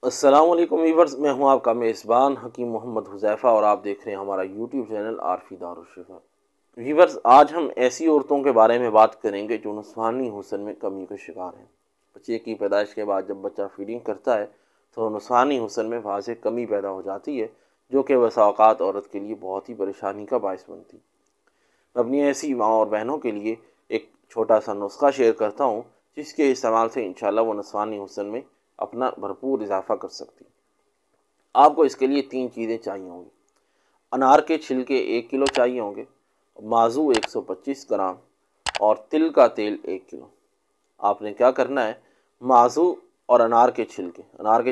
अस्सलाम वालेकुम वीवर्स, मैं हूं आपका मेज़बान हकीम मोहम्मद हुज़ैफ़ा और आप देख रहे हैं हमारा यूट्यूब चैनल आरफी दारुश्शिफ़ा। वीवर्स, आज हम ऐसी औरतों के बारे में बात करेंगे जो नुस्वानी हुस्न में कमी का शिकार हैं। बच्चे की पैदाइश के बाद जब बच्चा फीडिंग करता है तो नुस्वानी हुस्न में वाज़ेह कमी पैदा हो जाती है, जो कि बसा औक़ात औरत के लिए बहुत ही परेशानी का बायस बनती है। मैं अपनी ऐसी माँ और बहनों के लिए एक छोटा सा नुस्खा शेयर करता हूँ, जिसके इस्तेमाल से इंशाल्लाह वो नुस्वानी हुस्न में अपना भरपूर इजाफा कर सकती है। आपको इसके लिए 3 चीज़ें चाहिए होंगी। अनार के छिलके 1 किलो चाहिए होंगे, माजू 125 ग्राम और तिल का तेल 1 किलो। आपने क्या करना है, माजू और अनार के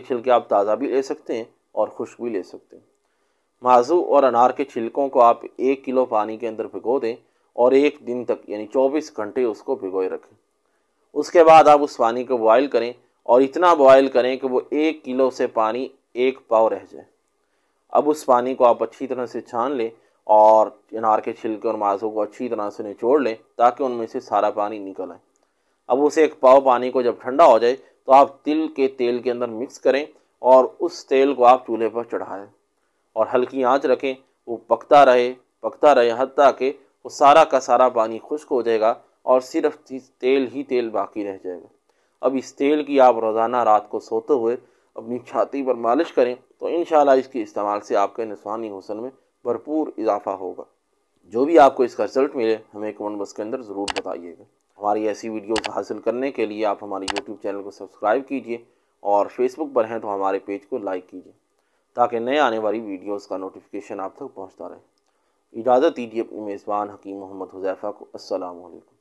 छिलके आप ताज़ा भी ले सकते हैं और खुश्क भी ले सकते हैं। माजू और अनार के छिलकों को आप 1 किलो पानी के अंदर भिगो दें और 1 दिन तक यानी 24 घंटे उसको भिगोए रखें। उसके बाद आप उस पानी को बॉयल करें और इतना बॉयल करें कि वो 1 किलो से पानी 1 पाव रह जाए। अब उस पानी को आप अच्छी तरह से छान लें और अनार के छिलके और माजू को अच्छी तरह से निचोड़ लें ताकि उनमें से सारा पानी निकल आए। अब उस 1 पाव पानी को जब ठंडा हो जाए तो आप तिल के तेल के अंदर मिक्स करें और उस तेल को आप चूल्हे पर चढ़ाएं और हल्की आंच रखें। वो पकता रहे हत्ता कि वो सारा का सारा पानी खुश्क हो जाएगा और सिर्फ तेल ही तेल बाकी रह जाएगा। अब इस तेल की आप रोज़ाना रात को सोते हुए अपनी छाती पर मालिश करें तो इंशाल्लाह इसके इस्तेमाल से आपके निस्वानी हुस्न में भरपूर इजाफा होगा। जो भी आपको इसका रिजल्ट मिले हमें कमेंट बॉक्स के अंदर ज़रूर बताइएगा। हमारी ऐसी वीडियोस हासिल करने के लिए आप हमारे यूट्यूब चैनल को सब्सक्राइब कीजिए और फेसबुक पर हैं तो हमारे पेज को लाइक कीजिए ताकि नए आने वाली वीडियोस का नोटिफिकेशन आप तक पहुंचता रहे। इजाज़त दीजिए अपनी मेज़बान हकीम मोहम्मद हुज़ैफ़ा को। अस्सलाम वालेकुम।